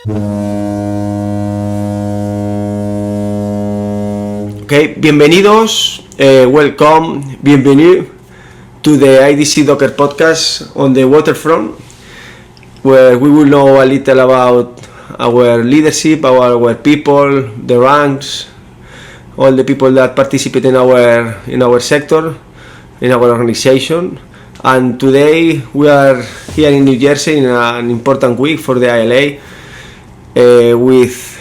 Okay, bienvenidos, welcome, bienvenue to the IDC Docker podcast on the waterfront, where we will know a little about our leadership, our people, the ranks, all the people that participate in our sector, in our organization. And today we are here in New Jersey in an important week for the ILA with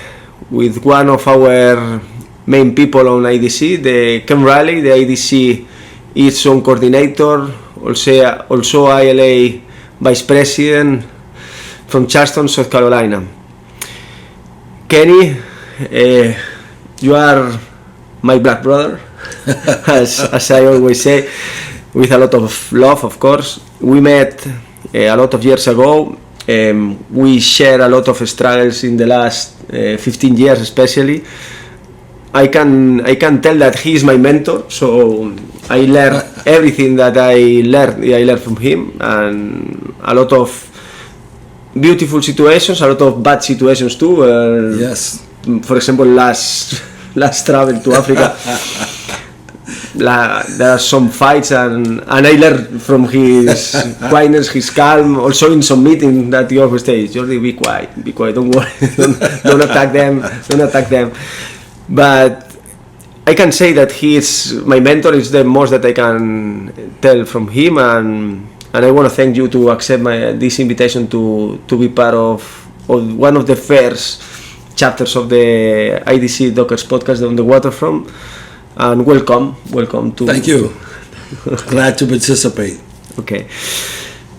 one of our main people on IDC, the Kenneth Riley, the IDC its own coordinator, also ILA vice president from Charleston, South Carolina. Kenny, you are my black brother, as I always say, with a lot of love, of course. We met a lot of years ago. We share a lot of struggles in the last 15 years, especially. I can tell that he is my mentor, so I learned everything that I learned from him, and a lot of beautiful situations, a lot of bad situations too. Yes. For example, last travel to Africa, there are some fights, and I learned from his quietness, his calm. Also in some meeting that he always says, "Jordi, be quiet, don't worry, don't attack them." But I can say that he is my mentor. Is the most that I can tell from him, and I want to thank you to accept this invitation to be part of one of the first chapters of the IDC Dockers podcast on the waterfront. And welcome to. Thank you. Glad to participate. Okay,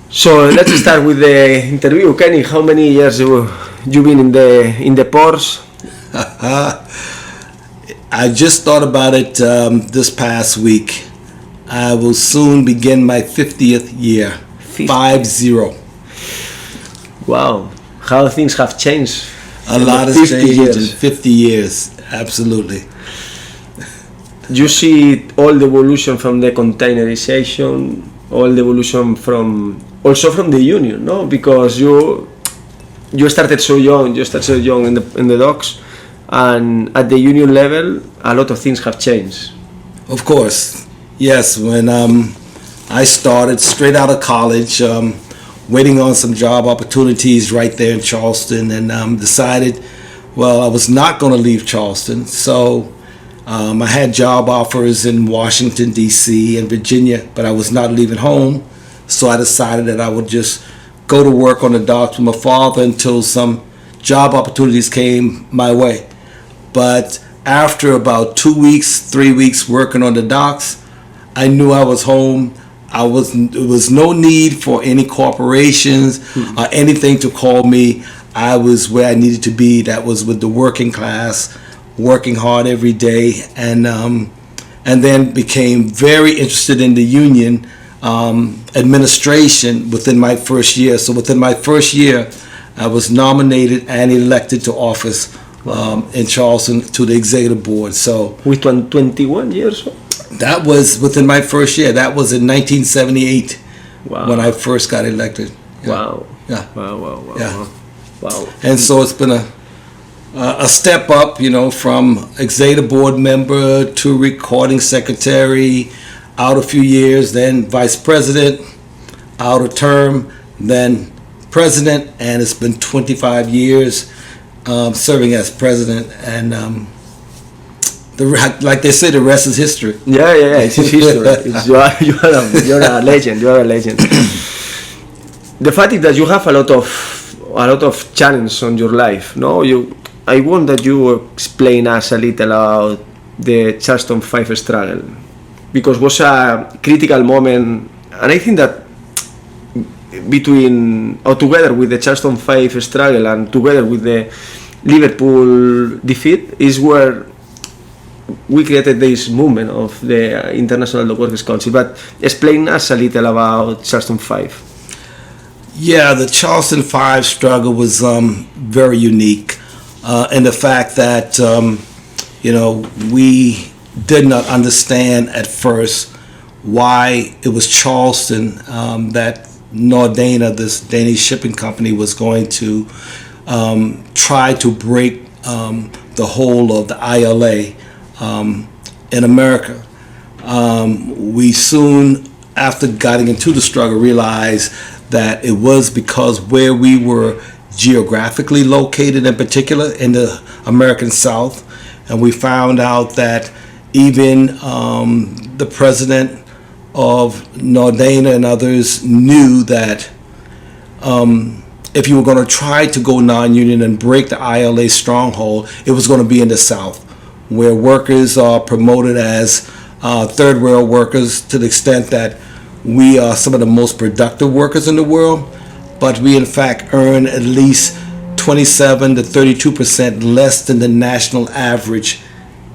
so let's start with the interview. Kenny, how many years you been in the Porsche? I just thought about it this past week. I will soon begin my 50th year. 50. Wow, how things have changed. A lot has changed in 50 years. Absolutely. You see all the evolution from the containerization, all the evolution from the union, no? Because you started so young. In the docks, and at the union level, a lot of things have changed. Of course, yes. When I started straight out of college, waiting on some job opportunities right there in Charleston, and decided, well, I was not going to leave Charleston, so. I had job offers in Washington, D.C. and Virginia, but I was not leaving home, so I decided that I would just go to work on the docks with my father until some job opportunities came my way. But after about 2 weeks, 3 weeks working on the docks, I knew I was home. There was no need for any corporations or anything to call me. I was where I needed to be. That was with the working class, working hard every day, and then became very interested in the union administration within my first year. So within my first year, I was nominated and elected to office in Charleston to the executive board. So with 21 years old? That was within my first year. That was in 1978. Wow. When I first got elected. Yeah. Wow. Yeah. Wow. Yeah. Wow. And so it's been a step up, from executive board member to recording secretary, out a few years, then vice president, out a term, then president, and it's been 25 years serving as president, and like they say, the rest is history. Yeah, it's history. You're a legend. You're a legend. The fact is that you have a lot of challenges on your life. No, I want that you explain us a little about the Charleston 5 struggle, because it was a critical moment, and I think that together with the Charleston 5 struggle and together with the Liverpool defeat is where we created this movement of the International DOCKWORKERS Council. But explain us a little about Charleston 5. Yeah, the Charleston 5 struggle was very unique in the fact that, we did not understand at first why it was Charleston that Nordana, this Danish shipping company, was going to try to break the hold of the ILA in America. We soon, after getting into the struggle, realized that it was because where we were geographically located, in particular in the American South, and we found out that even the president of Nordana and others knew that if you were going to try to go non-union and break the ILA stronghold, it was going to be in the South, where workers are promoted as third world workers, to the extent that we are some of the most productive workers in the world, but we in fact earn at least 27 to 32% less than the national average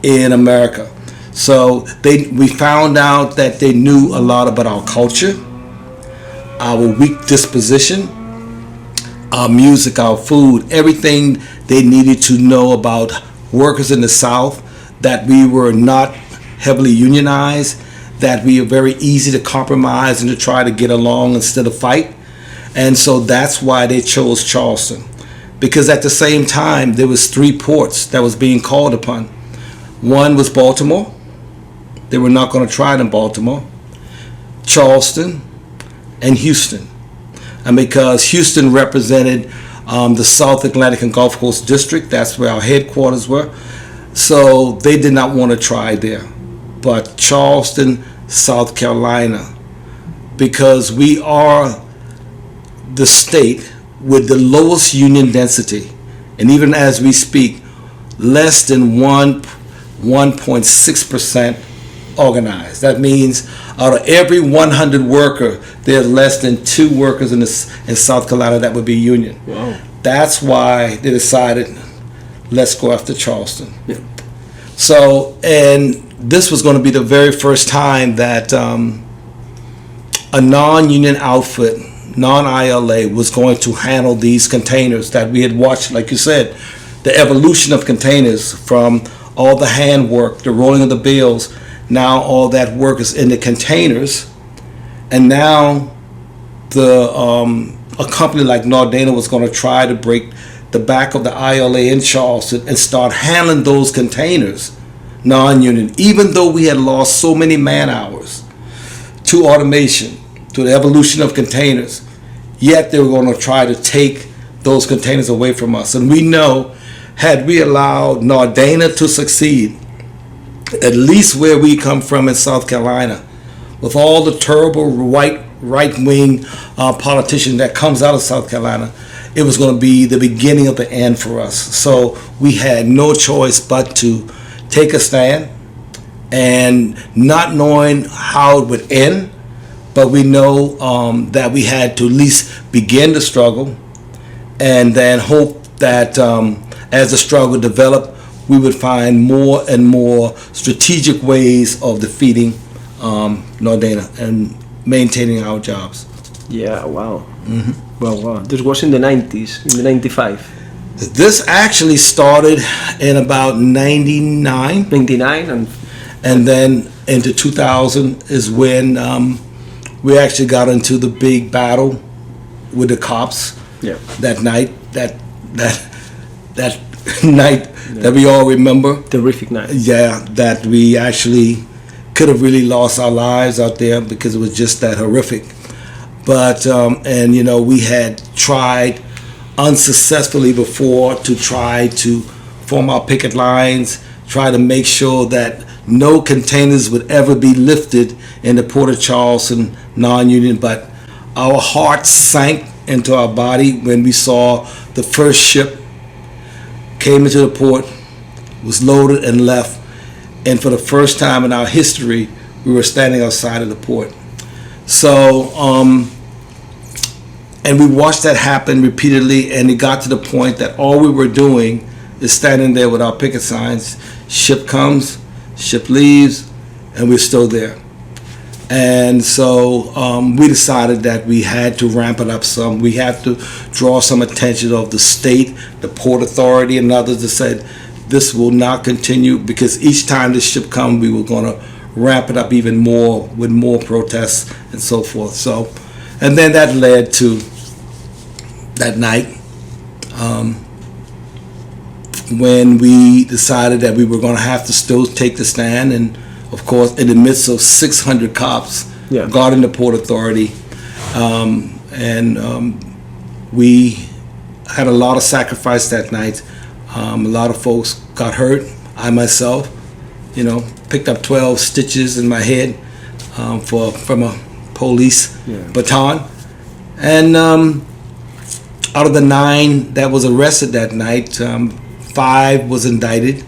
in America. So we found out that they knew a lot about our culture, our weak disposition, our music, our food, everything they needed to know about workers in the South, that we were not heavily unionized, that we are very easy to compromise and to try to get along instead of fight. And so that's why they chose Charleston, because at the same time there was 3 ports that was being called upon. One was Baltimore. They were not going to try it in Baltimore. Charleston and Houston. And because Houston represented the South Atlantic and Gulf Coast District, that's where our headquarters were, so they did not want to try there. But Charleston, South Carolina, because we are the state with the lowest union density, and even as we speak, less than 1.6% organized. That means out of every 100 worker, there's less than 2 workers in South Carolina that would be union. Wow. That's why they decided, let's go after Charleston. Yeah. So, and this was going to be the very first time that a non-union outfit, non-ILA, was going to handle these containers that we had watched, like you said, the evolution of containers from all the handwork, the rolling of the bales. Now all that work is in the containers, and now a company like Nordana was going to try to break the back of the ILA in Charleston and start handling those containers non-union, even though we had lost so many man hours to automation, to the evolution of containers. Yet they were going to try to take those containers away from us. And we know, had we allowed Nordana to succeed, at least where we come from in South Carolina, with all the terrible right-wing politician that comes out of South Carolina, it was going to be the beginning of the end for us. So we had no choice but to take a stand, and not knowing how it would end, but we know that we had to at least begin the struggle, and then hope that as the struggle developed, we would find more and more strategic ways of defeating Nordana and maintaining our jobs. Yeah, wow. Mm-hmm. Wow. This was in the 90s, in the 95. This actually started in about 99. 99 and then into 2000 is when we actually got into the big battle with the cops. Yeah. That night, that night that we all remember. Terrific night. Yeah, that we actually could have really lost our lives out there because it was just that horrific. But and you know, we had tried unsuccessfully before to try to form our picket lines, try to make sure that no containers would ever be lifted in the Port of Charleston non-union. But our hearts sank into our body when we saw the first ship came into the port, was loaded and left, and for the first time in our history, we were standing outside of the port. So and we watched that happen repeatedly, and it got to the point that all we were doing is standing there with our picket signs. Ship comes, ship leaves, and we're still there. And so we decided that we had to ramp it up some. We had to draw some attention of the state, the Port Authority, and others that said this will not continue, because each time this ship comes, we were going to ramp it up even more with more protests and so forth. So, and then that led to that night when we decided that we were going to have to still take the stand, and of course in the midst of 600 cops guarding the Port Authority, we had a lot of sacrifice that night. A lot of folks got hurt. I myself, picked up 12 stitches in my head from a police baton. And out of the 9 that was arrested that night, 5 was indicted,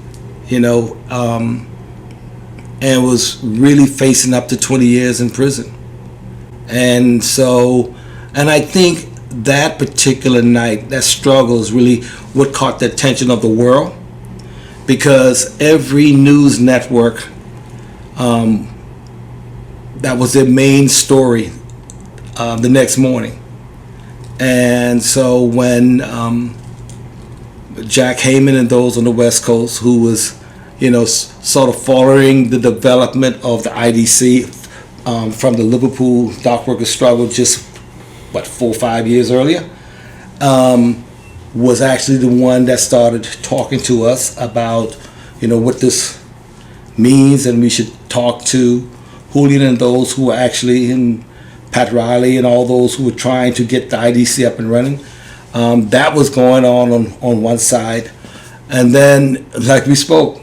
and was really facing up to 20 years in prison. And I think that particular night, that struggle is really what caught the attention of the world, because every news network, that was their main story the next morning. And so when Jack Heyman and those on the West Coast, who was, sort of following the development of the IDC from the Liverpool dockworkers struggle just, 4 or 5 years earlier, was actually the one that started talking to us about, what this means, and we should talk to Julian and those who were actually in Pat Riley and all those who were trying to get the IDC up and running. That was going on one side. And then, like we spoke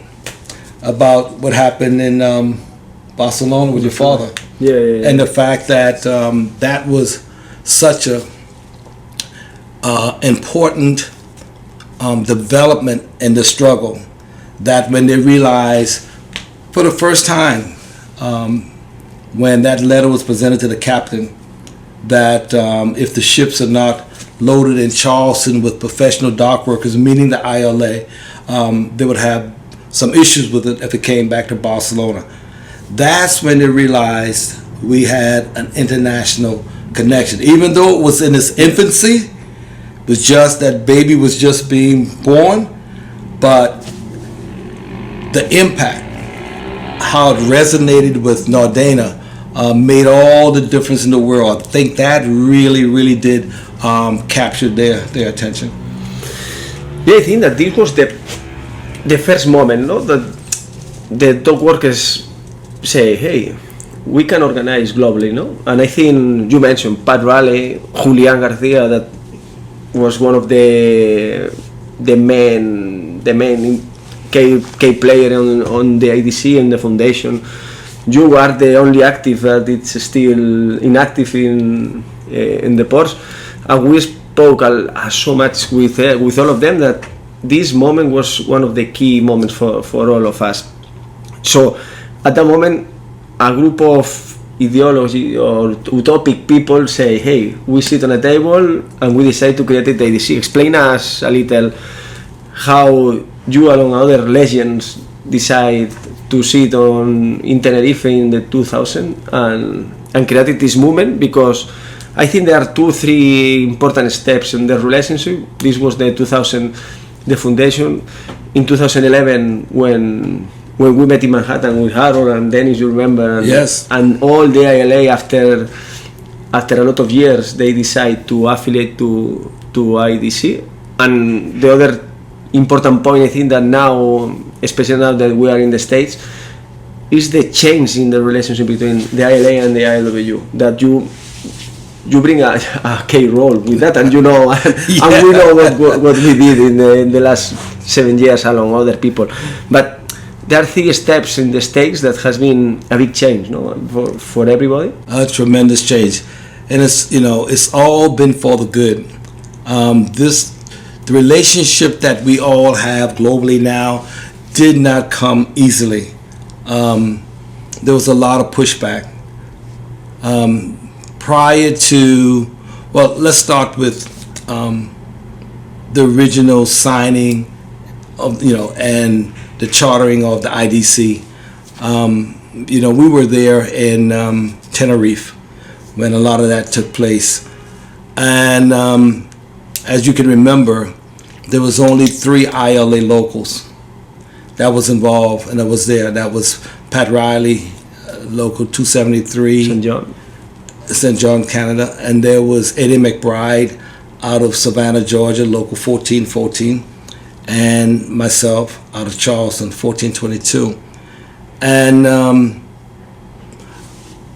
about what happened in Barcelona with your father. Yeah. And the fact that that was such a important development in the struggle, that when they realized for the first time, when that letter was presented to the captain, that if the ships are not loaded in Charleston with professional dock workers, meaning the ILA, they would have some issues with it if it came back to Barcelona. That's when they realized we had an international connection. Even though it was in its infancy, it was just that baby was just being born, but the impact, how it resonated with Nordana, made all the difference in the world. I think that really did capture their attention. Yeah, I think that this was the first moment, no, that the dock workers say, hey, we can organize globally, no? And I think you mentioned Pat Riley, Julian Garcia, that was one of the main key player on the IDC and the foundation. You are the only active that it's still inactive in the ports, and we spoke so much with all of them that this moment was one of the key moments for all of us. So at that moment, a group of ideology or utopic people say, hey, we sit on a table and we decide to create the IDC. Explain us a little how you along other legends decide to sit in Tenerife in the 2000 and created this movement, because I think there are 2-3 important steps in the relationship. This was the 2000, the foundation. In 2011, when we met in Manhattan with Harold and Dennis, you remember, and, yes, and all the ILA after a lot of years they decide to affiliate to IDC. And the other important point, I think, that now, especially now that we are in the States, is the change in the relationship between the ILA and the ILWU, that you bring a key role with that, and and we know what we did in the last 7 years along other people. But there are 3 steps in the States that has been a big change, no, for everybody. A tremendous change, and it's all been for the good. The relationship that we all have globally now did not come easily. There was a lot of pushback. Prior to, let's start with the original signing of, and the chartering of the IDC. We were there in Tenerife when a lot of that took place. And as you can remember, there was only 3 ILA locals that was involved, and that was there. That was Pat Riley, local 273, St. John, St. John, Canada, and there was Eddie McBride, out of Savannah, Georgia, local 1414, and myself out of Charleston, 1422. And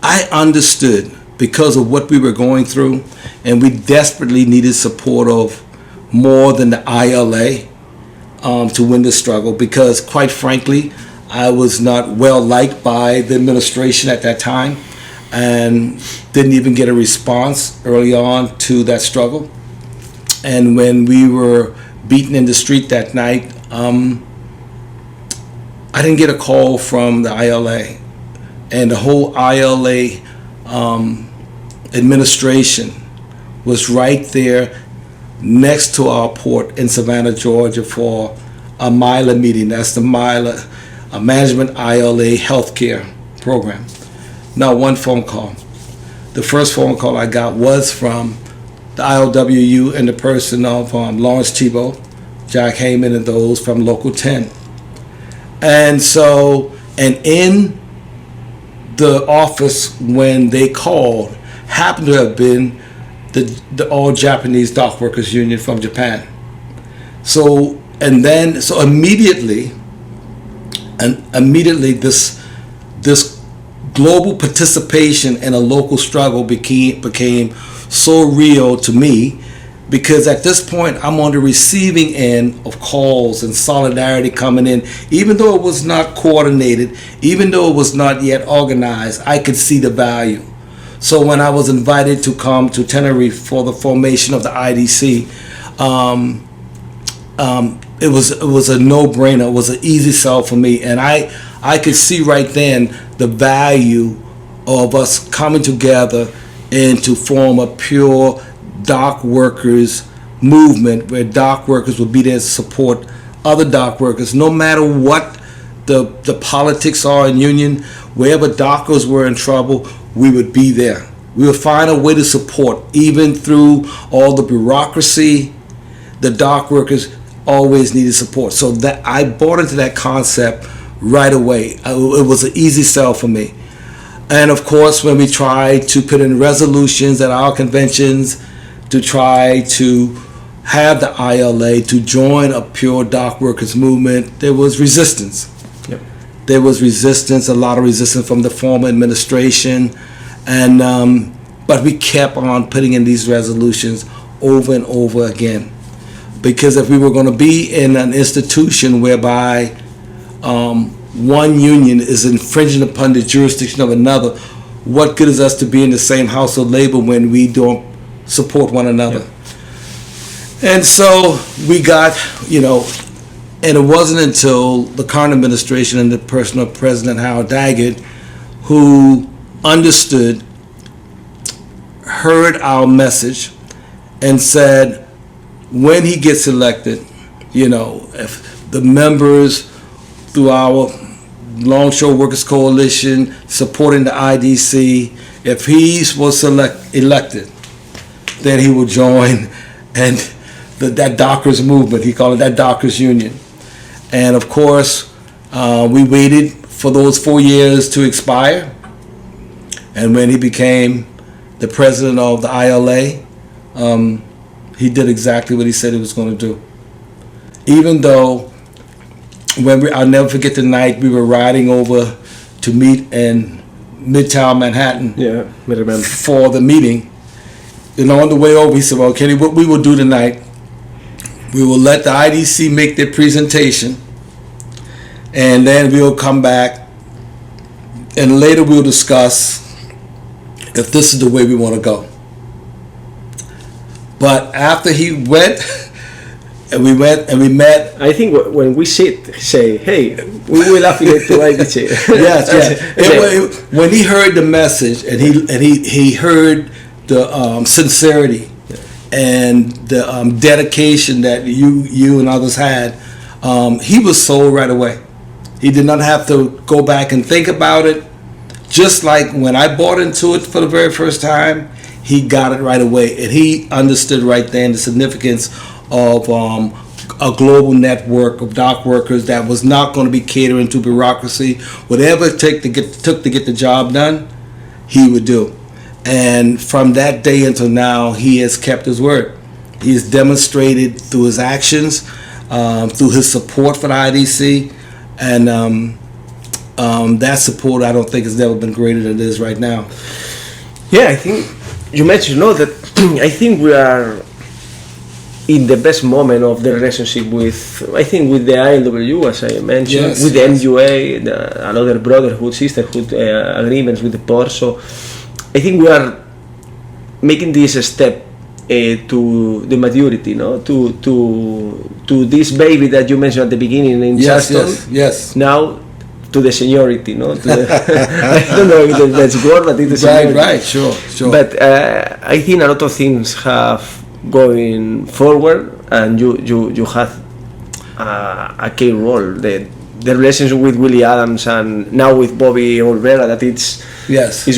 I understood, because of what we were going through, and we desperately needed support of more than the ILA to win the struggle, because quite frankly, I was not well liked by the administration at that time and didn't even get a response early on to that struggle. And when we were beaten in the street that night, I didn't get a call from the ILA, and the whole ILA administration was right there next to our port in Savannah, Georgia, for a MILA meeting. That's the MILA, a Management ILA Healthcare Program. Not one phone call. The first phone call I got was from the ILWU and the person of Lawrence Thibault, Jack Heyman, and those from Local 10. And so, and in the office when they called happened to have been the All Japanese Dock Workers Union from Japan. So immediately this global participation in a local struggle became so real to me, because at this point I'm on the receiving end of calls and solidarity coming in. Even though it was not coordinated, even though it was not yet organized, I could see the value. So when I was invited to come to Tenerife for the formation of the IDC, it was a no-brainer. It was an easy sell for me, and I could see right then the value of us coming together and to form a pure dock workers movement, where dock workers would be there to support other dock workers, no matter what the politics are in union. Wherever dockers were in trouble, we would be there. We would find a way to support, even through all the bureaucracy. The dock workers always needed support. So that I bought into that concept right away. It was an easy sell for me. And of course, when we tried to put in resolutions at our conventions to try to have the ILA to join a pure dock workers movement, there was resistance. Yep. There was resistance, a lot of resistance from the former administration, and but we kept on putting in these resolutions over and over again, because if we were going to be in an institution whereby one union is infringing upon the jurisdiction of another, what good is us to be in the same house of labor when we don't support one another? Yep. And so we got, and it wasn't until the current administration and the person of President Howard Daggett, who understood, heard our message, and said, when he gets elected, if the members through our Longshore Workers Coalition supporting the IDC, if he was elected, then he will join and that Dockers movement. He called it that Dockers Union. And of course, we waited for those 4 years to expire. And when he became the president of the ILA, he did exactly what he said he was going to do. Even though, I'll never forget the night we were riding over to meet in Midtown Manhattan for the meeting. And on the way over, he said, well, Kenny, what we will do tonight, we will let the IDC make their presentation, and then we'll come back, and later we'll discuss if this is the way we want to go. But after he went, and we met. I think when we say, hey, we will affiliate to IDC. Yes. When he heard the message, and he heard the sincerity and the dedication that you and others had, he was sold right away. He did not have to go back and think about it. Just like when I bought into it for the very first time, he got it right away, and he understood right then the significance of a global network of dock workers that was not going to be catering to bureaucracy. Whatever it took to get the job done, he would do. And from that day until now, he has kept his word. He's demonstrated through his actions, through his support for the IDC, and that support I don't think has never been greater than it is right now. Yeah, I think you mentioned that I think we are in the best moment of the relationship with the ILW, as I mentioned, Yes, with the MUA, another brotherhood, sisterhood agreements with the port. So I think we are making this a step to the maturity, to this baby that you mentioned at the beginning in Charleston. Yes. Now to the seniority, I don't know if that's word, but it's the seniority. Right, sure. But I think a lot of things have going forward, and you have a key role. The relationship with Willie Adams and now with Bobby Olvera, that is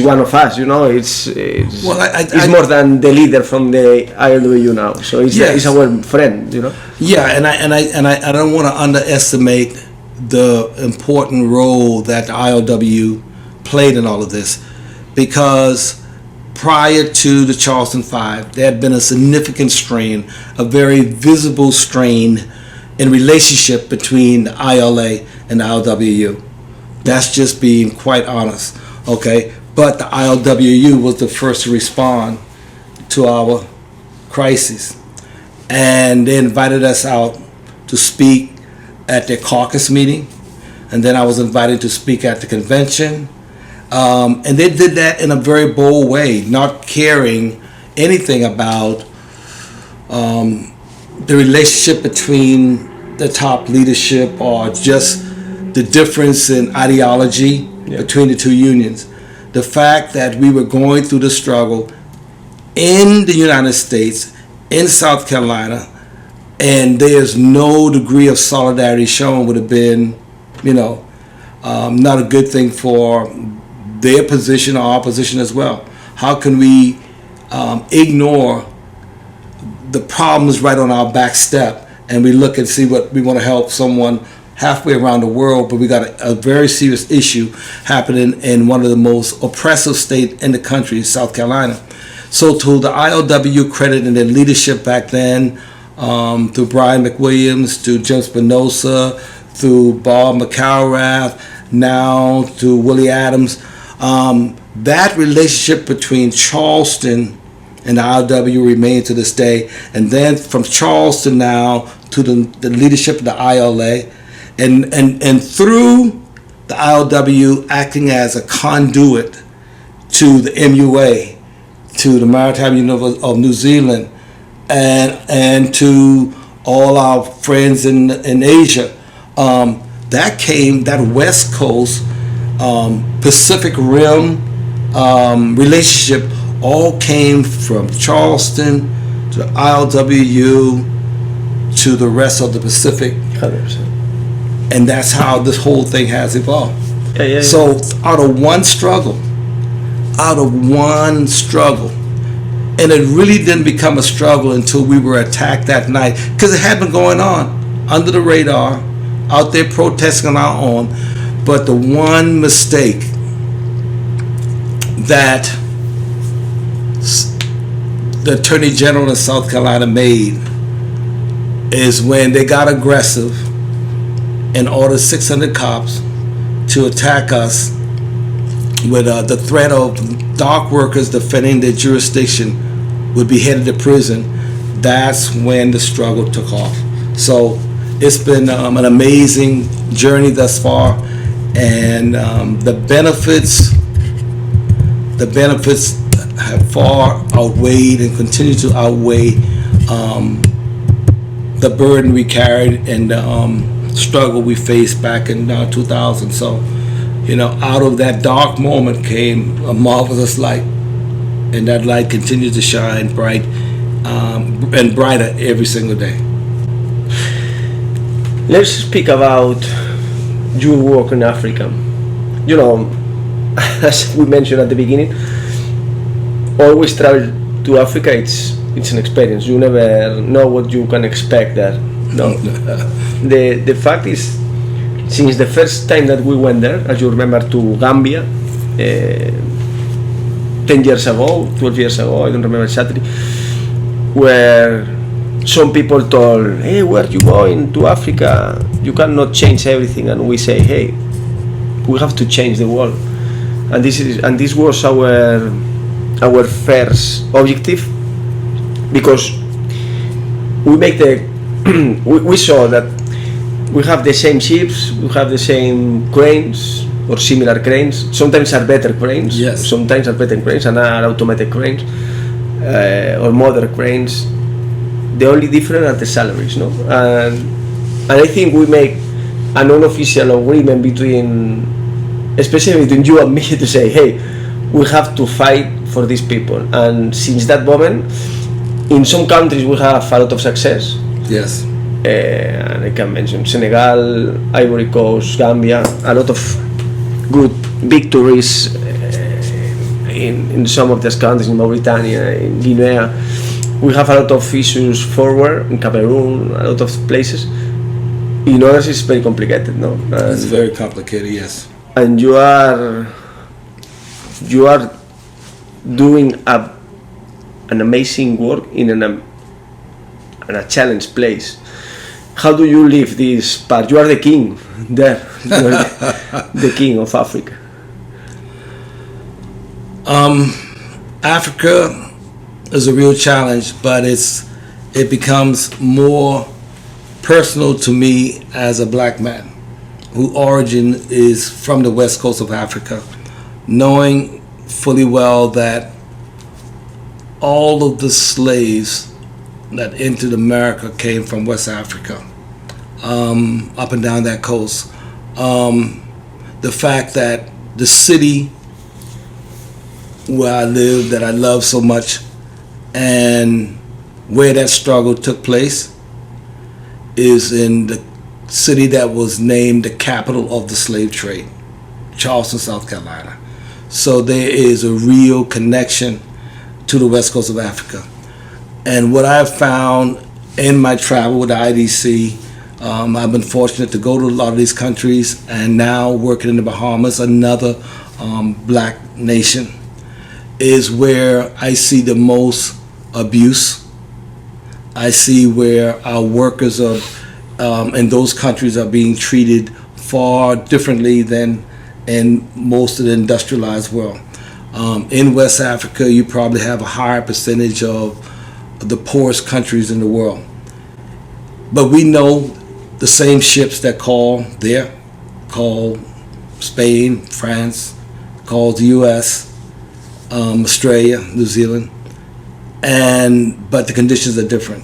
one of us. It's more than the leader from the ILWU now. So it's our friend. Yeah, and I don't want to underestimate the important role that the ILW played in all of this, because prior to the Charleston 5, there had been a significant strain, a very visible strain in relationship between the ILA and the ILWU. That's just being quite honest, okay? But the ILWU was the first to respond to our crisis, and they invited us out to speak at their caucus meeting, and then I was invited to speak at the convention. And they did that in a very bold way, not caring anything about the relationship between the top leadership or just the difference in ideology between the two unions. The fact that we were going through the struggle in the United States, in South Carolina, and there's no degree of solidarity shown would have been, not a good thing for their position or our position as well. How can we ignore the problems right on our back step, and we look and see what we want to help someone halfway around the world, but we got a very serious issue happening in one of the most oppressive states in the country, South Carolina. So to the ILW credit and their leadership back then, through Brian McWilliams, through Jim Spinoza, through Bob McElrath, now to Willie Adams, that relationship between Charleston and the ILW remains to this day. And then from Charleston now to the leadership of the ILA, and through the ILW acting as a conduit to the MUA, to the Maritime Union of New Zealand, and to all our friends in Asia. That West Coast Pacific Rim relationship all came from Charleston to the ILWU to the rest of the Pacific. 100%. And that's how this whole thing has evolved. Yeah. So out of one struggle, and it really didn't become a struggle until we were attacked that night, because it had been going on under the radar, out there protesting on our own. But the one mistake that the Attorney General in South Carolina made is when they got aggressive and ordered 600 cops to attack us with the threat of dock workers defending their jurisdiction would be headed to prison. That's when the struggle took off. So it's been an amazing journey thus far, and the benefits have far outweighed and continue to outweigh the burden we carried and the struggle we faced back in 2000. So, out of that dark moment came a marvelous light, and that light continues to shine bright and brighter every single day. Let's speak about your work in Africa. As we mentioned at the beginning, always travel to Africa, it's an experience. You never know what you can expect there. No. The fact is, since the first time that we went there, as you remember, to Gambia, 10 years ago, 12 years ago, I don't remember exactly, where some people told, hey, where you going to Africa? You cannot change everything. And we say, hey, we have to change the world. And this was our first objective, because we make we saw that we have the same ships, we have the same cranes or similar cranes. Sometimes are better cranes, yes. Sometimes are better cranes and are automated cranes or modern cranes. The only difference are the salaries, no? And I think we make an unofficial agreement especially between you and me, to say, hey, we have to fight for these people. And since that moment, in some countries we have a lot of success. Yes. And I can mention Senegal, Ivory Coast, Gambia, a lot of good victories in some of these countries, in Mauritania, in Guinea. We have a lot of issues forward, in Cameroon, a lot of places. In others it's very complicated, no? It's very complicated, yes. And you are doing an amazing work in a challenged place. How do you live this part? You are the king there. You are the king of Africa. Africa is a real challenge, but it becomes more personal to me as a black man whose origin is from the west coast of Africa, knowing fully well that all of the slaves that entered America came from West Africa, up and down that coast. The fact that the city where I live, that I love so much, and where that struggle took place is in the city that was named the capital of the slave trade, Charleston, South Carolina. So there is a real connection to the west coast of Africa. And what I've found in my travel with the IDC, I've been fortunate to go to a lot of these countries, and now working in the Bahamas, another black nation, is where I see the most abuse. I see where our workers are in those countries are being treated far differently than in most of the industrialized world. In West Africa, you probably have a higher percentage of the poorest countries in the world. But we know the same ships that call Spain, France, call the US, Australia, New Zealand, but the conditions are different.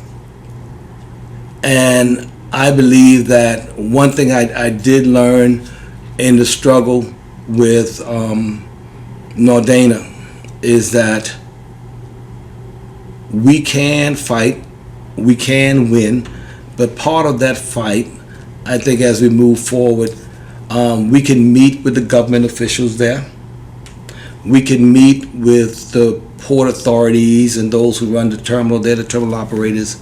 And I believe that one thing I did learn in the struggle with Nordana is that we can fight, we can win, but part of that fight, I think as we move forward, we can meet with the government officials there. We can meet with the port authorities and those who run the terminal, they're the terminal operators,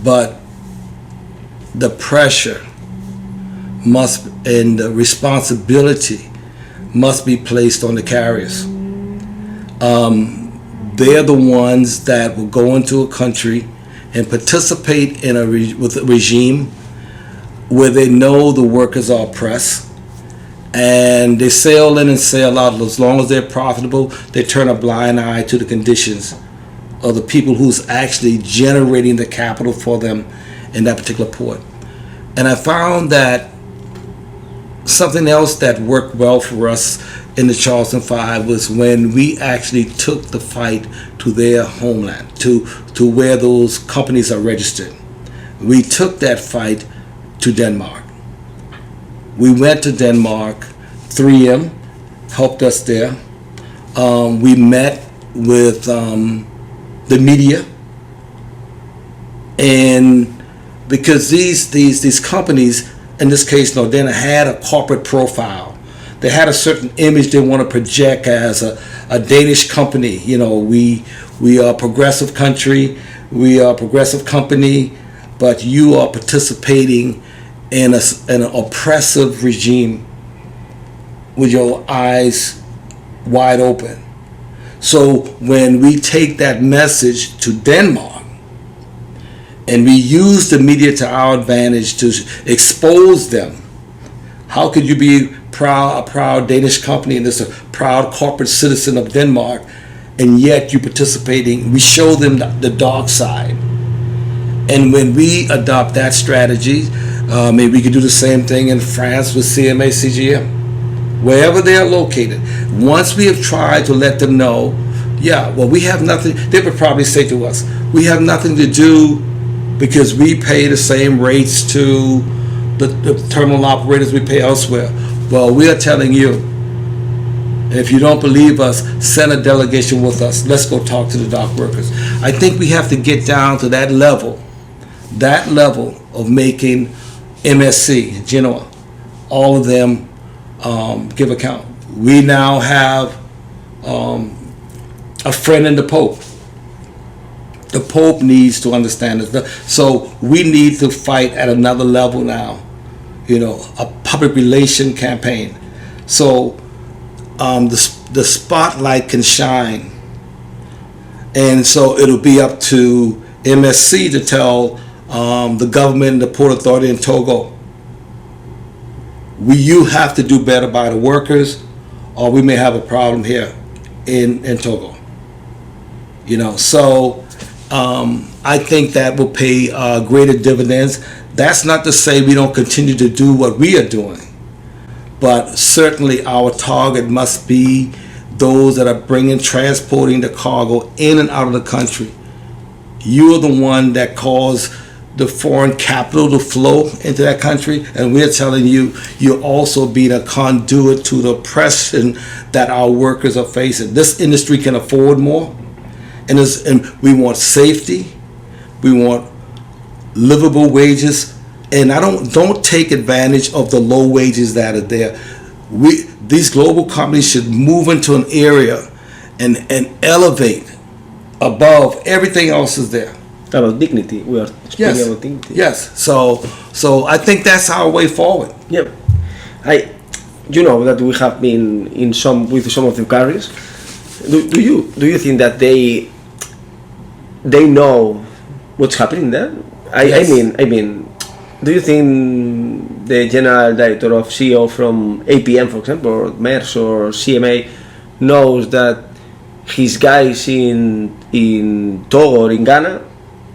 but the pressure and the responsibility must be placed on the carriers. They're the ones that will go into a country and participate in with a regime where they know the workers are oppressed, and they sail in and sail out. As long as they're profitable, they turn a blind eye to the conditions of the people who's actually generating the capital for them in that particular port. And I found that something else that worked well for us in the Charleston Five was when we actually took the fight to their homeland, to where those companies are registered. We took that fight to Denmark. We went to Denmark. 3M helped us there. We met with the media, and because these companies, in this case Nordana, had a corporate profile. They had a certain image they want to project as a Danish company. You know, we are a progressive country, we are a progressive company, but you are participating in an oppressive regime with your eyes wide open. So when we take that message to Denmark, and we use the media to our advantage to expose them. How could you be a proud Danish company and this a proud corporate citizen of Denmark, and yet you participating? We show them the dark side. And when we adopt that strategy, maybe we could do the same thing in France with CMA CGM, wherever they are located. Once we have tried to let them know, we have nothing, they would probably say to us, we have nothing to do because we pay the same rates to the terminal operators we pay elsewhere. Well, we are telling you, if you don't believe us, send a delegation with us. Let's go talk to the dock workers. I think we have to get down to that level of making MSC, Genoa, all of them give account. We now have a friend in the Pope. The Pope needs to understand this. So we need to fight at another level now, a public relation campaign. So the spotlight can shine. And so it'll be up to MSC to tell the government, the Port Authority in Togo, you have to do better by the workers, or we may have a problem here in Togo. So I think that will pay greater dividends. That's not to say we don't continue to do what we are doing, but certainly our target must be those that are transporting the cargo in and out of the country. You're the one that caused the foreign capital to flow into that country, and we're telling you, you're also being a conduit to the oppression that our workers are facing. This industry can afford more, and we want safety, we want livable wages, and don't take advantage of the low wages that are there. These global companies should move into an area and elevate above everything else is there. About dignity, we are speaking about dignity. Yes. So I think that's our way forward. Yeah, that we have been with some of the carriers. Do you think that they know what's happening there? Yes. I mean, do you think the general director of CEO from APM, for example, or MERS or CMA, knows that his guys in Togo or in Ghana,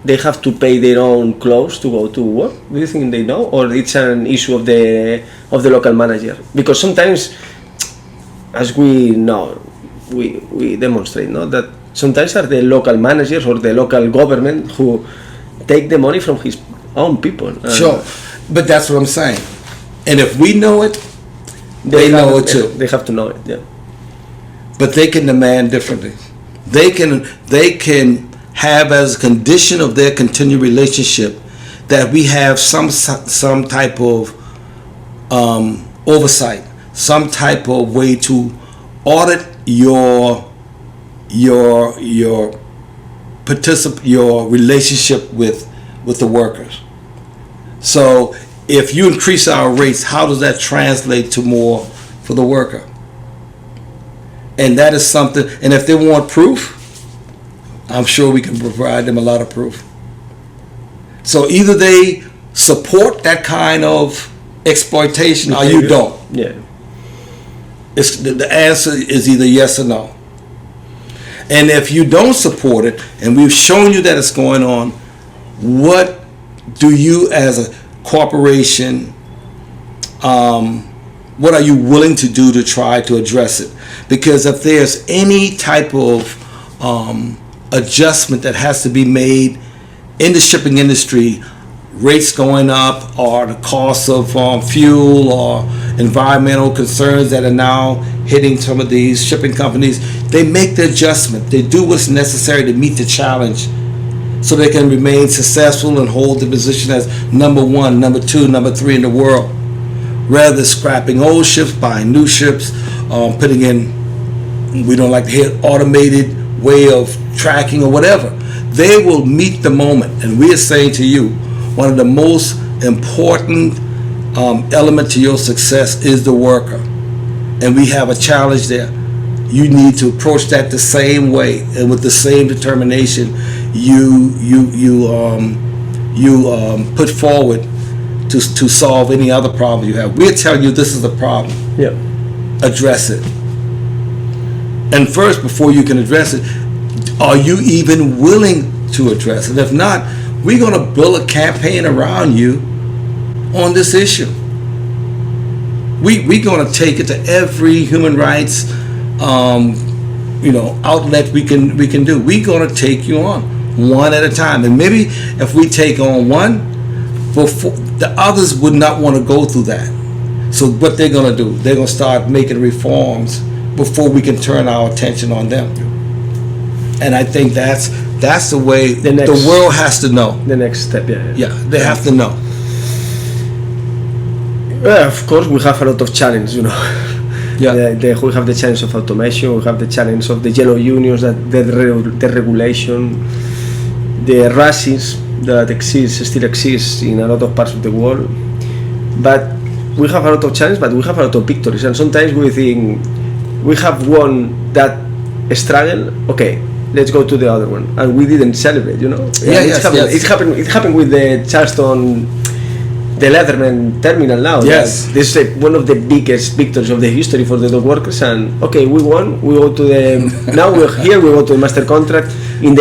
they have to pay their own clothes to go to work? Do you think they know, or it's an issue of the local manager? Because sometimes, as we know, we demonstrate, that sometimes are the local managers or the local government who take the money from his own people. Sure, but that's what I'm saying. And if we know it, they know it too. They have to know it, yeah. But they can demand differently. They can have as a condition of their continued relationship that we have some type of oversight, some type of way to audit your relationship with the workers. So if you increase our rates, how does that translate to more for the worker? And that is something, and if they want proof, I'm sure we can provide them a lot of proof. So either they support that kind of exploitation or you don't. Yeah. The answer is either yes or no. And if you don't support it, and we've shown you that it's going on, what do you as a corporation, what are you willing to do to try to address it? Because if there's any type of adjustment that has to be made in the shipping industry, rates going up, or the cost of fuel, or environmental concerns that are now hitting some of these shipping companies, they make the adjustment. They do what's necessary to meet the challenge so they can remain successful and hold the position as number one, number two, number three in the world, rather than scrapping old ships, buying new ships, putting in, we don't like to hear, automated way of tracking or whatever. They will meet the moment, and we are saying to you, one of the most important element to your success is the worker, and we have a challenge there. You need to approach that the same way and with the same determination you put forward to solve any other problem you have. We're telling you this is the problem. Yeah. Address it. And first, before you can address it, are you even willing to address it? If not, we're going to build a campaign around you on this issue. We're going to take it to every human rights outlet we can do. We're going to take you on one at a time. And maybe if we take on one, before the others would not want to go through that. So what they're going to do, they're going to start making reforms before we can turn our attention on them. And I think that's the way the world has to know. The next step, Yeah, they have to know. Well, of course, we have a lot of challenge, Yeah. We have the challenge of automation, we have the challenge of the yellow unions, the regulation, the racism that still exists in a lot of parts of the world. But we have a lot of challenges, but we have a lot of victories. And sometimes we think we have won that struggle, okay, let's go to the other one. And we didn't celebrate, It happened with the Charleston, the Leatherman terminal now. Yes. This is one of the biggest victories of the history for the dock workers. And okay, we won. We go to the now we're here. We go to the master contract. In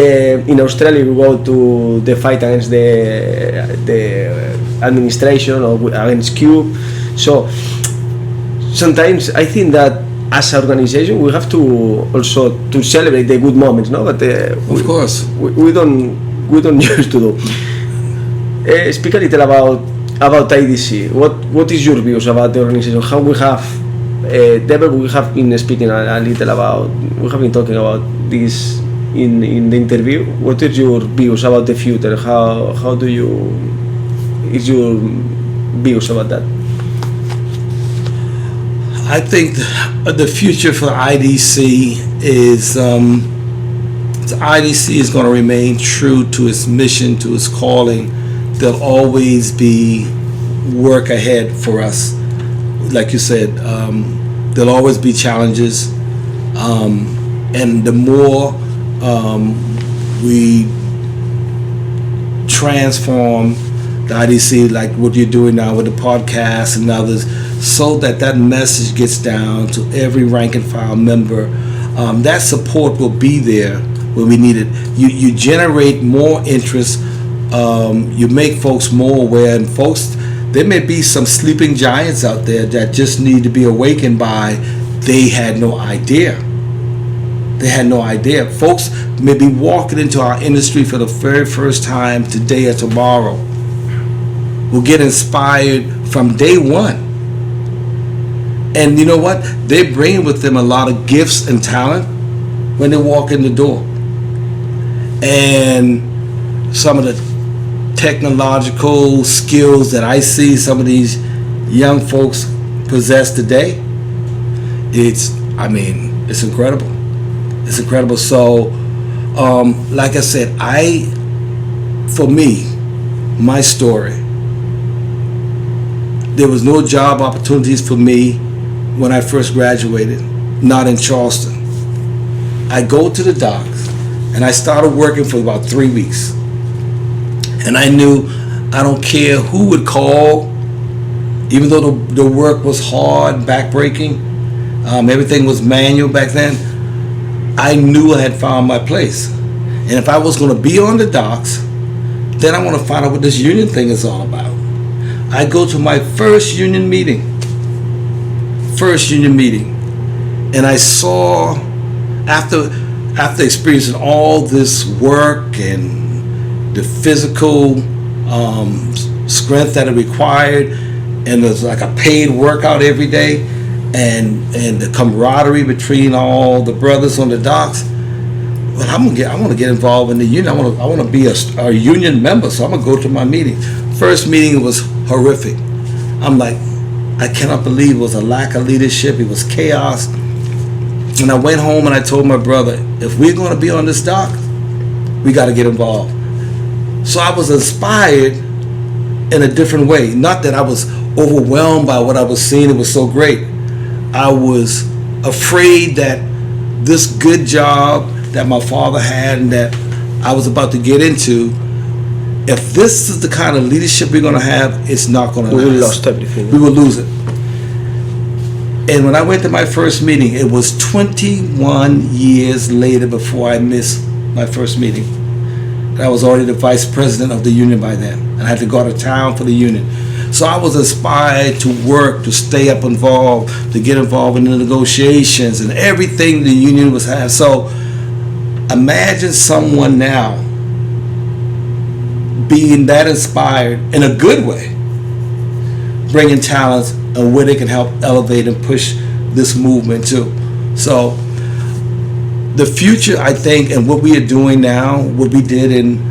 Australia, we go to the fight against the administration or against Cube. So sometimes I think that as an organization we have to also to celebrate the good moments, no? But of course we don't used to do. Speak a little about IDC. What is your views about the organization? How we have Deborah, we have been speaking a little about. We have been talking about this in the interview. What is your views about the future? How do you is your views about that? I think the future for IDC is IDC is going to remain true to its mission, to its calling. There'll always be work ahead for us. Like you said, there'll always be challenges, and the more we transform the IDC, like what you're doing now with the podcast and others, so that message gets down to every rank and file member, that support will be there when we need it. You generate more interest. You make folks more aware, and folks, there may be some sleeping giants out there that just need to be awakened by. They had no idea. Folks may be walking into our industry for the very first time today or tomorrow. Will get inspired from day one. And you know what? They bring with them a lot of gifts and talent when they walk in the door. And some of the technological skills that I see some of these young folks possess today, it's incredible. It's incredible. So, like I said, for me, my story, there was no job opportunities for me when I first graduated, not in Charleston. I go to the docks, and I started working for about 3 weeks. And I knew I don't care who would call, even though the work was hard, backbreaking, everything was manual back then, I knew I had found my place. And if I was going to be on the docks, then I want to find out what this union thing is all about. I go to my first union meeting, and I saw, after experiencing all this work and the physical strength that it required, and it was like a paid workout every day, and the camaraderie between all the brothers on the docks. Well, I want to get involved in the union. I want to be a union member, so I'm gonna go to my meeting. First meeting was horrific. I'm like, I cannot believe it was a lack of leadership. It was chaos. And I went home and I told my brother, if we're going to be on this dock, we got to get involved. So I was inspired in a different way. Not that I was overwhelmed by what I was seeing. It was so great. I was afraid that this good job that my father had and that I was about to get into if this is the kind of leadership we're going to have, it's not going to last. We will lost everything. We will lose it. And when I went to my first meeting, it was 21 years later before I missed my first meeting. And I was already the vice president of the union by then, and I had to go out of town for the union. So I was inspired to work, to stay up involved, to get involved in the negotiations and everything the union was having. So imagine someone now being that inspired in a good way, bringing talents and where they can help elevate and push this movement too. So the future, I think, and what we are doing now, what we did in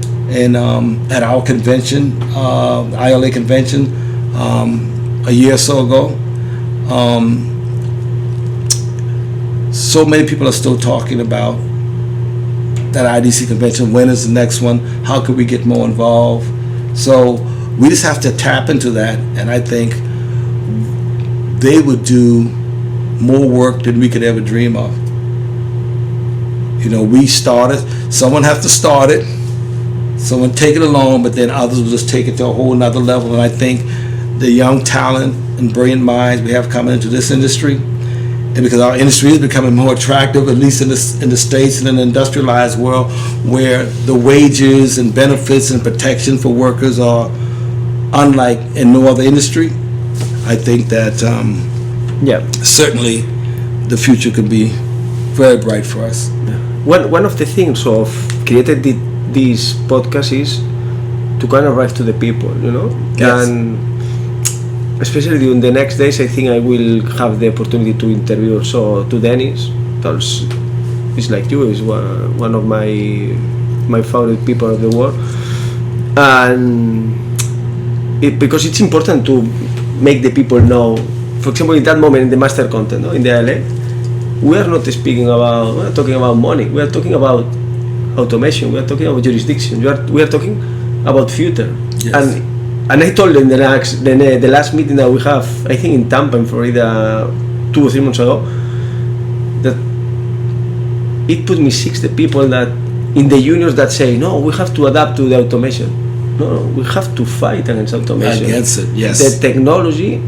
at our convention, ILA convention, a year or so ago. So many people are still talking about that IDC convention. When is the next one? How could we get more involved? So we just have to tap into that, and I think they would do more work than we could ever dream of. You know, we started, someone has to start it, someone take it along, but then others will just take it to a whole nother level. And I think the young talent and brilliant minds we have coming into this industry, and because our industry is becoming more attractive, at least in the States and in the industrialized world, where the wages and benefits and protection for workers are unlike in no other industry, I think that certainly the future could be very bright for us. One of the things of created this podcast is to kind of arrive to the people, you know? Yes. And especially during the next days, I think I will have the opportunity to interview also to Dennis. He's like you, he's one of my favorite people of the world. And because it's important to make the people know, for example, in that moment in the master content, no, in the LA, we're talking about money, we are talking about automation, we are talking about jurisdiction, we are talking about future. Yes. And I told them the last meeting that we have, I think in Tampa in Florida 2 or 3 months ago, that it put me 60 people that in the unions that say, no, we have to adapt to the automation. No, we have to fight against automation. Against it, yes. The technology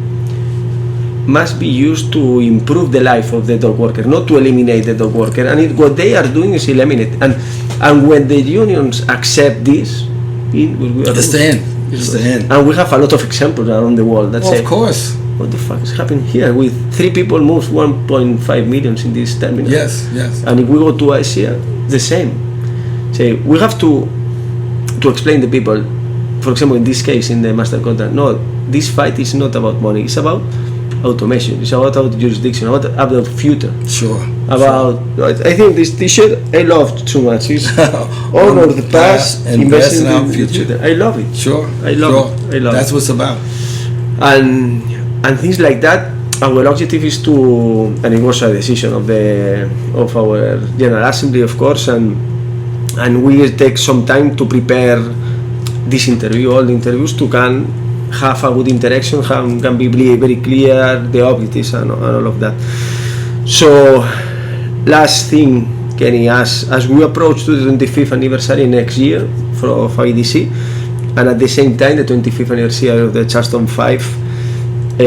must be used to improve the life of the dog worker, not to eliminate the dog worker. And what they are doing is eliminate. And when the unions accept this, it's the end. It's the end. And we have a lot of examples around the world that say, of course, what the fuck is happening here? With 3 people moves 1.5 million in this terminal. Yes. And if we go to Asia, the same. Say we have to explain to people, for example, in this case, in the master contract, no, this fight is not about money. It's about automation. It's about jurisdiction. About the future. Sure. I think this T-shirt I love too much. It's honor the past, invest in our future. I love it. Sure. I love it. That's what it's about. And things like that. Our objective is to, and it was a decision of our General Assembly, of course, and we will take some time to prepare this interview, all the interviews, to can have a good interaction, can be very clear the objectives and all of that. So, last thing, Kenny, as we approach to the 25th anniversary next year of IDC, and at the same time the 25th anniversary of the Charleston 5,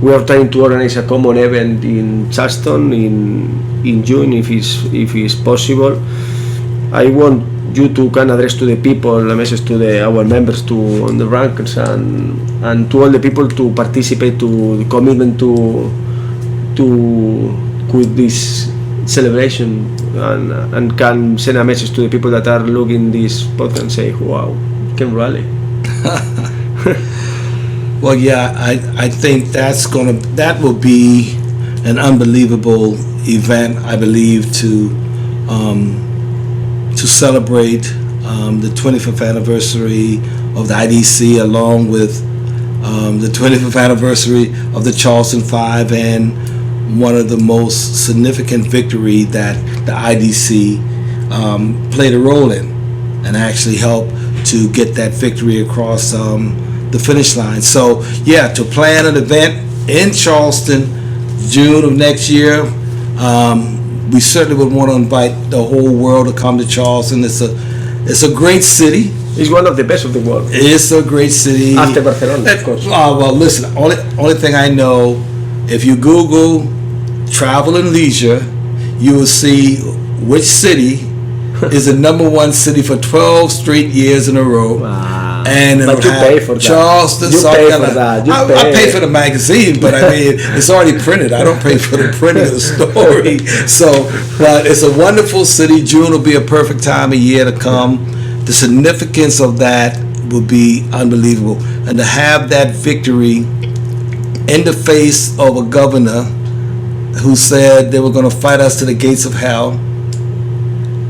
we are trying to organize a common event in Charleston in June, if it's possible. I want you to can address to the people a message to our members, to on the ranks and to all the people to participate, to the commitment to with this celebration, and can send a message to the people that are looking this podcast and say, wow, Kenneth Riley. Well, yeah, I think that will be an unbelievable event, I believe, to celebrate the 25th anniversary of the IDC, along with the 25th anniversary of the Charleston 5, and one of the most significant victory that the IDC played a role in, and actually helped to get that victory across the finish line. So yeah, to plan an event in Charleston, June of next year, we certainly would want to invite the whole world to come to Charleston. It's a great city. It's one of the best of the world. It's a great city. After Barcelona, of course. Well, listen, only thing I know, if you Google travel and leisure, you will see which city is the number one city for 12 straight years in a row. Wow. And but you pay for that. Charleston, you South pay Carolina. For that. I pay for the magazine, but I mean, it's already printed. I don't pay for the printing of the story. So, but it's a wonderful city. June will be a perfect time of year to come. The significance of that will be unbelievable. And to have that victory in the face of a governor who said they were going to fight us to the gates of hell,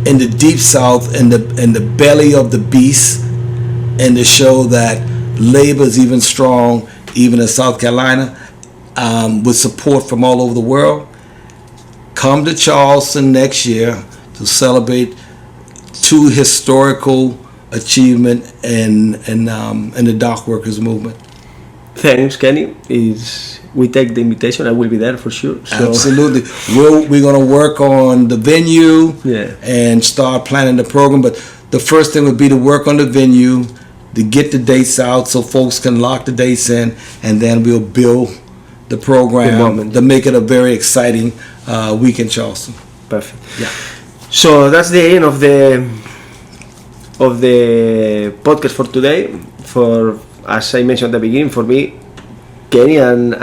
in the deep south, in the belly of the beast, and to show that labor is even strong, even in South Carolina, with support from all over the world. Come to Charleston next year to celebrate two historical achievement in the dock workers movement. Thanks, Kenny. We take the invitation. I will be there for sure. So. Absolutely. We're going to work on the venue and start planning the program. But the first thing would be to work on the venue, to get the dates out so folks can lock the dates in, and then we'll build the program to make it a very exciting week in Charleston. Perfect. Yeah. So that's the end of the podcast for today. For, as I mentioned at the beginning, for me, Kenny, and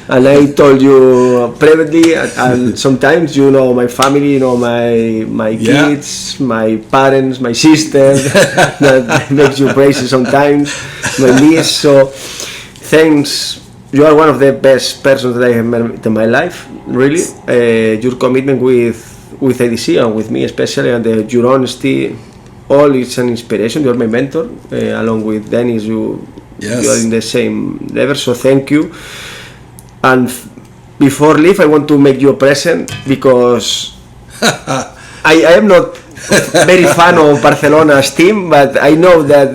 I told you privately, and sometimes you know my family, you know my kids, my parents, my sister, that makes you crazy sometimes, my niece. So thanks, you are one of the best persons that I have met in my life, really. Your commitment with ADC and with me especially, and your honesty, all is an inspiration. You are my mentor, along with Dennis. You are in the same level, so thank you. And before leave, I want to make you a present, because I am not very fan of Barcelona's team, but I know that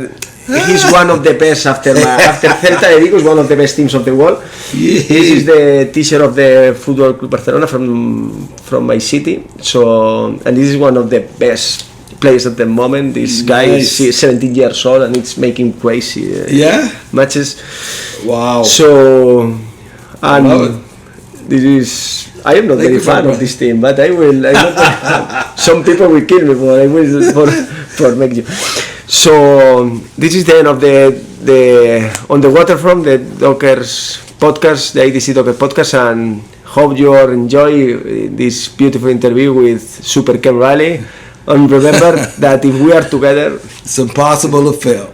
he's one of the best after Celta de Vigo is one of the best teams of the world. This is the t-shirt of the Football Club Barcelona from my city. So, and this is one of the best players at the moment. This guy is 17 years old and it's making crazy matches. Wow. So, and this is, I am not very fan of this team, but I will. Some people will kill me for I will for make you. So this is the end of the on the waterfront, the Dockers podcast, the ADC Docker podcast, and hope you all enjoy this beautiful interview with Super Kenneth Riley. And remember that if we are together, it's impossible to fail.